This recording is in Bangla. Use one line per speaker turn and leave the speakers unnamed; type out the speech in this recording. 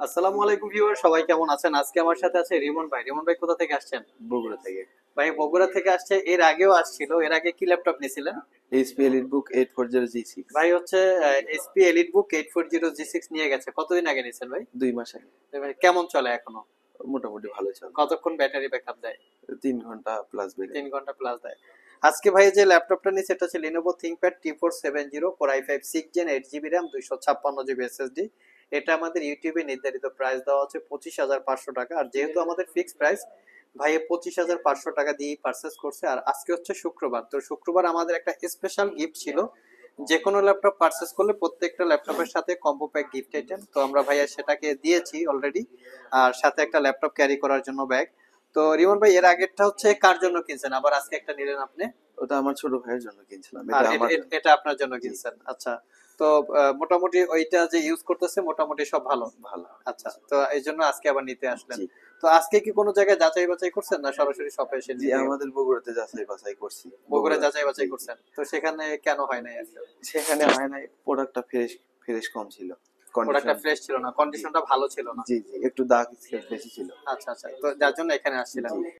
আসসালামু আলাইকুম ভিউয়ার, সবাই কেমন আছেন? আজকে আমার সাথে আছে রিমন ভাই। রিমন ভাই কোথা থেকে আসছেন?
বগুড়া থেকে।
ভাই বগুড়া থেকে আসছে, এর আগেও আসছিল। এর আগে কি ল্যাপটপ নিয়েছিলেন?
HP EliteBook 840G6।
ভাই হচ্ছে এসপি এলিটবুক 840G6 নিয়ে গেছে। কতদিন আগে নিয়েছেন ভাই?
2 মাস আগে।
তো ভাই কেমন চলে এখনো?
মোটামুটি ভালো চলে।
কতক্ষণ ব্যাটারি ব্যাকআপ দেয়?
3 ঘন্টা প্লাস বেড়ে।
3 ঘন্টা প্লাস দেয়। আজকে ভাই যে ল্যাপটপটা নিয়েছে এটা হচ্ছে Lenovo ThinkPad T470 Core i5 6 Gen 8 GB RAM 256 GB SSD। এটা আমাদের ইউটিউবে নির্ধারিত প্রাইস দেওয়া হচ্ছে 25,500 টাকা। আর যেহেতু আমাদের ফিক্সড প্রাইস, ভাই 25,500 টাকা দিয়ে পারচেস করছে। আর আজকে হচ্ছে শুক্রবার, তো শুক্রবার আমাদের একটা স্পেশাল গিফট ছিল। যে কোনো ল্যাপটপ পারচেস করলে প্রত্যেকটা ল্যাপটপের সাথে কম্বো প্যাক গিফট আইটেম, তো আমরা ভাইয়া সেটাকে দিয়েছি অলরেডি। আর সাথে একটা ল্যাপটপ ক্যারি করার জন্য ব্যাগ। তো রিমন ভাই, এর আগেরটা হচ্ছে কার জন্য কিনছেন, আবার আজকে একটা নিলেন আপনি?
ওটা আমার ছোট ভাইয়ের জন্য কিনছিলাম,
আর
এটা আমার।
এটা আপনার জন্য
জি।
কিনছেন, আচ্ছা। তো মোটামুটি ওইটা যে ইউজ করতেছে মোটামুটি সব ভালো?
ভালো।
আচ্ছা, তো এই জন্য আজকে আবার নিতে আসলেন।
জি।
তো আজকে কি কোনো জায়গায় যাচাই বাছাই করছেন, না সরাসরি শপে এসে
জি,
নিয়ে?
আমাদের বগুড়াতে যাচাই বাছাই করছি।
বগুড়া যাচাই
জি,
বাছাই
জি।
করছেন, তো সেখানে কেন হয় নাই আসলে?
সেখানে হয় নাই, প্রোডাক্টটা ফ্রেশ ফ্রেশ কম ছিল।
প্রোডাক্টটা
কন্ডিশন।
ফ্রেশ ছিল না,
জি।
কন্ডিশনটা ভালো ছিল না?
জি জি, একটু দাগ স্কেচ বেশি ছিল।
আচ্ছা আচ্ছা, তো যার জন্য এখানে আসছিলেন।
জি।